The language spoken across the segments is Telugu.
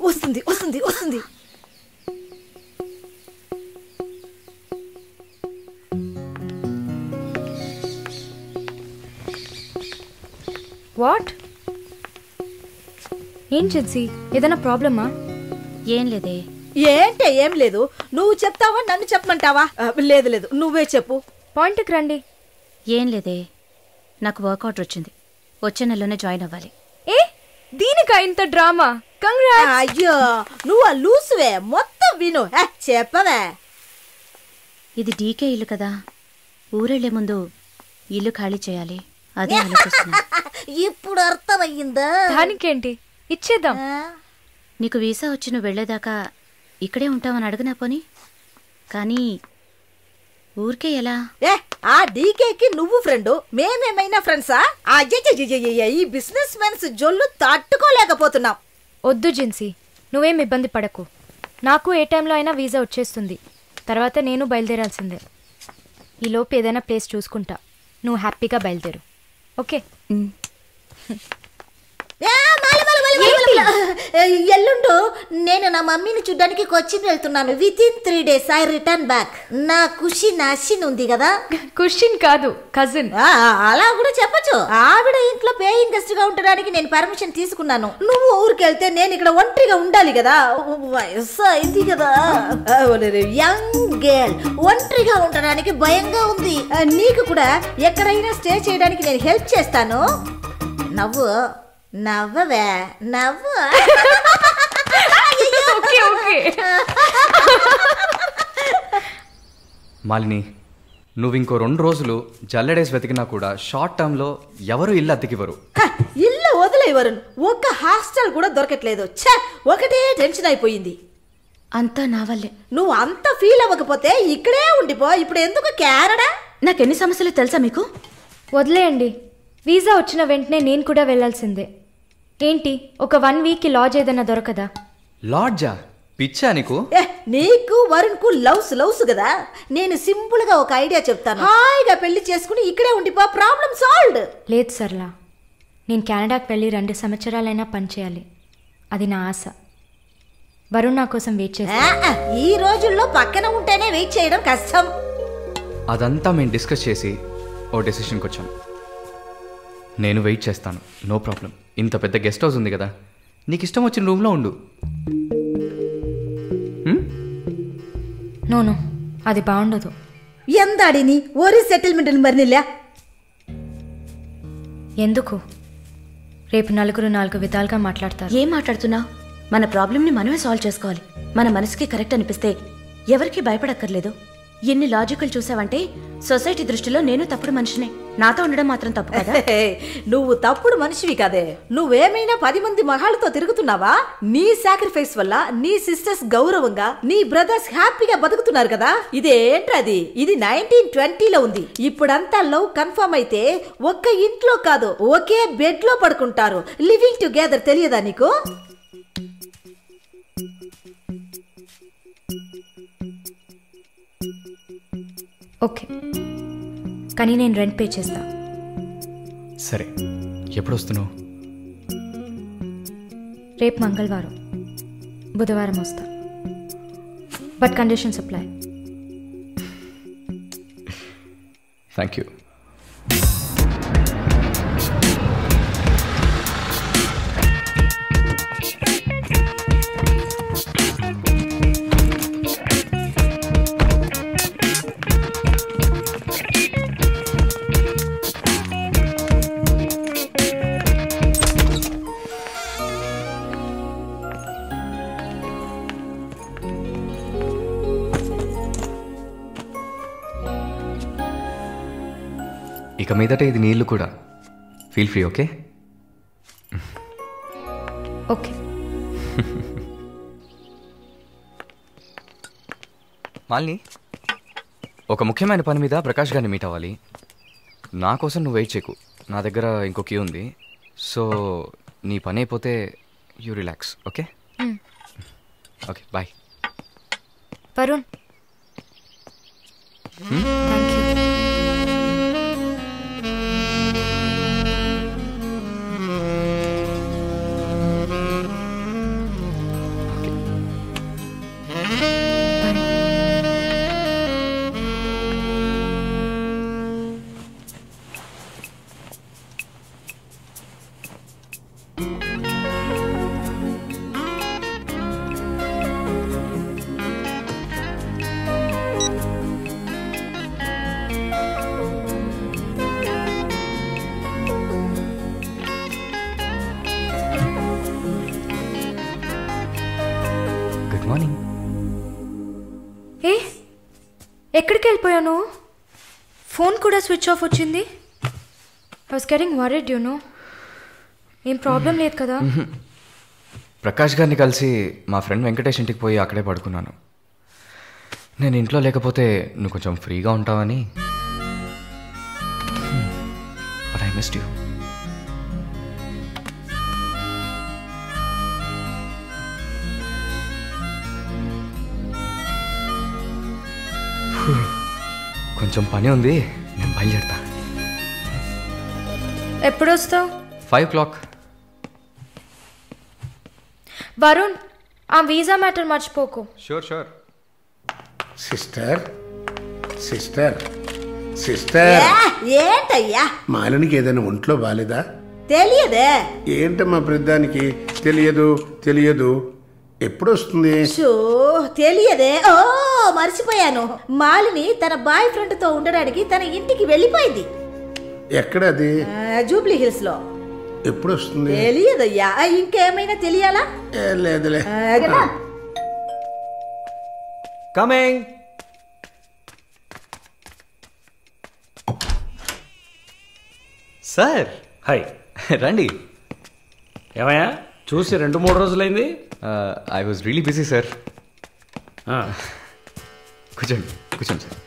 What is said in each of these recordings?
వస్తుంది వస్తుంది వస్తుంది. వాట్? ఏం జిన్సీ, ఏదైనా ప్రాబ్లమా? ఏం లేదే. ఏంటే ఏం లేదు? నువ్వు చెప్తావా నన్ను చెప్పమంటావా? లేదు లేదు, నువ్వే చెప్పు. పాయింట్కి రండి. ఏం లేదే, నాకు వర్కౌట్ వచ్చింది. వచ్చే నెలలోనే జాయిన్ అవ్వాలి. ఏ దీనికా ఇంత డ్రామా? కంగ్రాట్స్. అయ్యో నువ్వు లూసువే, మొత్తం విను. చెప్పవే. ఇది డీకే ఇల్లు కదా, ఊరెళ్లే ముందు ఇల్లు ఖాళీ చేయాలి, అదే ఆలోచిస్తున్నా. ఇప్పుడు అర్థమయ్యిందా? దానికేంటి, ఇచ్చేద్దాం. నీకు వీసా వచ్చి నువ్వు వెళ్లేదాకా ఇక్కడే ఉంటామని అడగనా పోనీ? కానీ ఊరికే ఎలా? ఆ డీకేకి నువ్వు ఫ్రెండ్, మేమేమైనా ఫ్రెండ్సా? ఈ బిజినెస్ మెన్స్ జొల్లు తట్టుకోలేకపోతున్నాం. వద్దు జిన్సీ, నువ్వేం ఇబ్బంది పడకు. నాకు ఏ టైంలో అయినా వీసా వచ్చేస్తుంది. తర్వాత నేను బయలుదేరాల్సిందే. ఈలోపు ఏదైనా ప్లేస్ చూసుకుంటా, నువ్వు హ్యాపీగా బయలుదేరు. ఓకే? ఎల్లుండు నేను నా మమ్మీని చూడ్డానికి కొచ్చిన్ వెళ్తున్నాను. Within 3 days I return back. నా ఖుషి నాశిన్ ఉంది కదా. క్వశ్చన్ కాదు, కజిన్. అలా కూడా చెప్పచ్చు. ఆవిడ ఇంట్లో పేయింగ్ గెస్ట్ గా ఉండడానికి నేను పర్మిషన్ తీసుకున్నాను. నువ్వు ఊరికెళ్తే నేను ఇక్కడ ఒంటరిగా ఉండాలి కదా. వయసు అయింది కదా. యంగ్ గర్ల్, ఒంటరిగా ఉండడానికి భయంగా ఉంది. నీకు కూడా ఎక్కడైనా స్టే చేయడానికి నేను హెల్ప్ చేస్తాను. నవ్వు నవ్వవే, నవ్వు. మాలిని, నువ్వు ఇంకో 2 రోజులు జల్లెడేసి వెతికినా కూడా షార్ట్ టర్మ్లో ఎవరు ఇల్లు అద్దెకివ్వరు. ఇల్లు వదిలేవరు. ఒక్క హాస్టల్ కూడా దొరకట్లేదు. ఒకటే టెన్షన్ అయిపోయింది. అంతా నా వల్లే. నువ్వు అంత ఫీల్ అవ్వకపోతే ఇక్కడే ఉండిపో. ఇప్పుడు ఎందుకు కెనడా? నాకెన్ని సమస్యలు తెలుసా మీకు? వదిలేయండి. వీసా వచ్చిన వెంటనే నేను కూడా వెళ్లాల్సిందే. ఏంటి, ఒక 1 week లాడ్జ్ ఏదైనా దొరకదా? లాడ్జా? పిచ్చా నీకు? నీకు వరుణ్ కు లవ్స్ కదా. నేను సింపుల్ గా ఒక ఐడియా చెప్తాను. హాయిగా పెళ్లి చేసుకుని ఇక్కడే ఉండిపో, ప్రాబ్లం సాల్వ్డ్. లేదు సర్లా, నేను కెనడాకి వెళ్ళి 2 సంవత్సరాలైనా పనిచేయాలి. అది నా ఆశ. వరుణ్ నా కోసం వెయిట్ చేస్తా. ఈ రోజుల్లో పక్కన ఉంటేనే వెయిట్ చేయడం కష్టం. అదంతా మేము డిస్కస్ చేసి ఓ డెసిషన్కి వచ్చాం. నేను వెయిట్ చేస్తాను, నో ప్రాబ్లం. ఇంత పెద్ద గెస్ట్ హౌస్ ఉంది కదా, నీకు ఇష్టం వచ్చిన రూమ్లో ఉండు. నో, అది బాగుండదు. ఎందాడిని ఓరి సెటిల్మెంట్ మరినిలే. ఎందుకు? రేపు నలుగురు 4 విధాలుగా మాట్లాడతారు. ఏం మాట్లాడుతున్నావు? మన ప్రాబ్లంని మనమే సాల్వ్ చేసుకోవాలి. మన మనసుకి కరెక్ట్ అనిపిస్తే ఎవరికి భయపడక్కర్లేదు. ఎన్ని లాజికల్ చూసావంటే సొసైటీ దృష్టిలో నేను తప్పుడు మనిషినే. నాతో ఉండడం మాత్రం తప్పు కదా? నువ్వు తప్పుడు మనిషివి కాదే. నువ్వేమైనా 10 మంది మగాళ్ళతో తిరుగుతున్నావా? నీ సాక్రిఫైస్ వల్ల నీ సిస్టర్స్ గౌరవంగా, నీ బ్రదర్స్ హ్యాపీగా బతుకుతున్నారు కదా. ఇదేంట్రది? ఇది 1920లో ఉంది. ఇప్పుడంతా లవ్ కన్ఫర్మ్ అయితే ఒక్క ఇంట్లో కాదు, ఒకే బెడ్ లో పడుకుంటారు. లివింగ్ టుగెదర్ తెలియదా నీకు? ఓకే, కానీ నేను రెంట్ పే చేస్తా. సరే, ఎప్పుడు వస్తున్నావు? రేపు మంగళవారం, బుధవారం వస్తా. But conditions apply. Thank you. ఇక మీదట ఇది నీళ్ళు కూడా. Feel free. Okay? Okay. Malini, ఒక ముఖ్యమైన పని మీద ప్రకాష్ గారిని మీట్ అవ్వాలి. నా కోసం నువ్వు వెయిట్ చేయకు. నా దగ్గర ఇంకో కీ ఉంది. సో నీ పని అయిపోతే you relax. Okay? Okay, bye. Varun thank you. Good morning. ఏ ఎక్కడికి వెళ్ళిపోయాను? ఫోన్ కూడా స్విచ్ ఆఫ్ వచ్చింది. I was getting worried you know. ఏం ప్రాబ్లం లేదు కదా? ప్రకాష్ గారిని కలిసి మా ఫ్రెండ్ వెంకటేష్ ఇంటికి పోయి అక్కడే పడుకున్నాను. నేను ఇంట్లో లేకపోతే నువ్వు కొంచెం ఫ్రీగా ఉంటావని. But I missed you. కొంచెం పని ఉంది, నేను బయలుదేరుతా. ఎప్పుడు వస్తావు? 5 o'clock. వరుణ్ ఆ వీసా మ్యాటర్ మర్చిపోకు. Sure sure. Sister sister sister ఏంటయ్యా? మాలినికి ఏదైనా ఒంట్లో బాలేదా? తెలియదే. ఏంటమ్మా ప్రతిదానికి తెలియదు తెలియదు. ఎప్పుడు వస్తుంది? షో తెలియదే. ఓ మర్చిపోయాను. మాలిని తన బాయ్ ఫ్రెండ్ తో ఉండడానికి తన ఇంటికి వెళ్ళిపోయింది. ఎక్కడ అది? జూబ్లీ హిల్స్ లో. ఎప్పుడు వస్తుంది? తెలియదయ్యా. ఇంకేమైనా తెలియాలా? లేదులే. కమింగ్. Sir hi. రండి. ఏమయ్యా చూసి 2-3 రోజులైంది. I was really busy sir. కూర్చోండి కూర్చోండి సార్.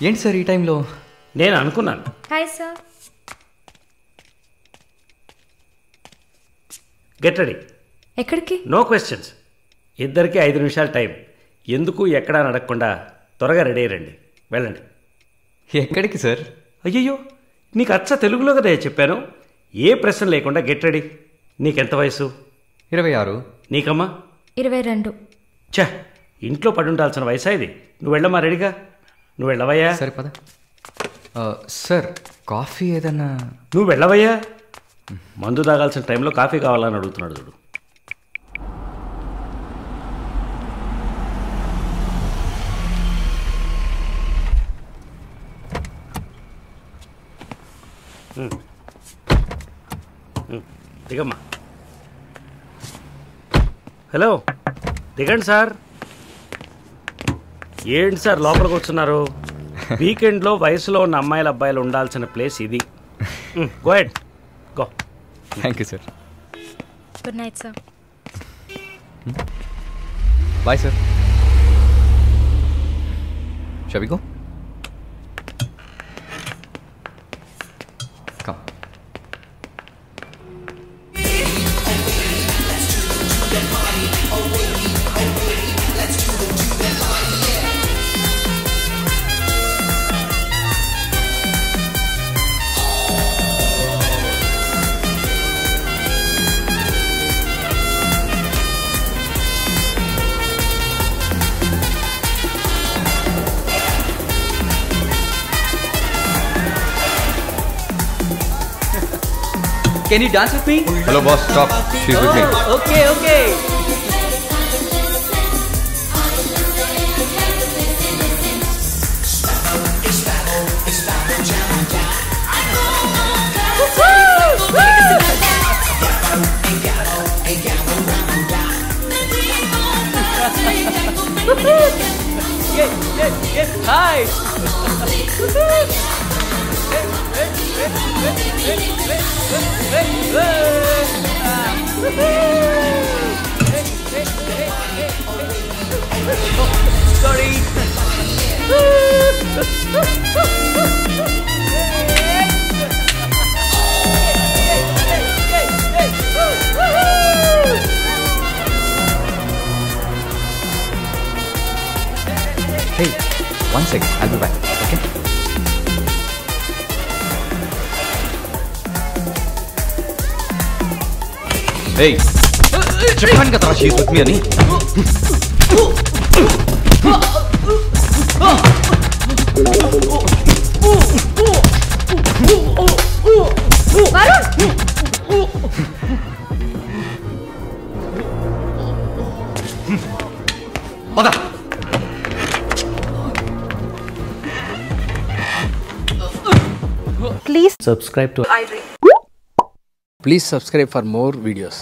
ఏంటి సార్ ఈ టైంలో? నేను అనుకున్నాను. Hi sir. Get ready. ఎక్కడికి? No questions. ఇద్దరికి 5 నిమిషాలు టైం. ఎందుకు ఎక్కడా నడకుండా త్వరగా రెడీ అయ్యండి. వెళ్ళండి. ఎక్కడికి సార్? అయ్యయ్యో నీకు అచ్చ తెలుగులో కదా చెప్పాను. ఏ ప్రశ్న లేకుండా గెట్ రెడీ. నీకెంత వయసు? 26. నీకమ్మా? 22. ఛా, ఇంట్లో పడి ఉండాల్సిన వయసా ఇది? నువ్వు వెళ్ళమ్మా రెడీగా. నువ్వు వెళ్ళవయ్యా. సరే పద. సార్ కాఫీ ఏదన్నా? నువ్వు వెళ్ళవయ్యా. మందు తాగాల్సిన టైంలో కాఫీ కావాలని అడుగుతున్నాడు చూడు. దిగమ్మా. హలో దిగండి సార్. ఏంటి సార్ లోపలికి వస్తున్నారు? వీకెండ్లో వయసులో ఉన్న అమ్మాయిల అబ్బాయిలు ఉండాల్సిన ప్లేస్ ఇది. Go ahead go. Thank you sir. Good night sir. Bye sir. Shall we go? Come. Can you dance with me? Hello boss, stop. She's with me. Okay, okay. Yes, hi. Sorry. Hey 1 second, I'll be back. Okay? Hey, చెప్పాను కదరా షీస్ విత్ మీ అని. పద. Please subscribe for more videos.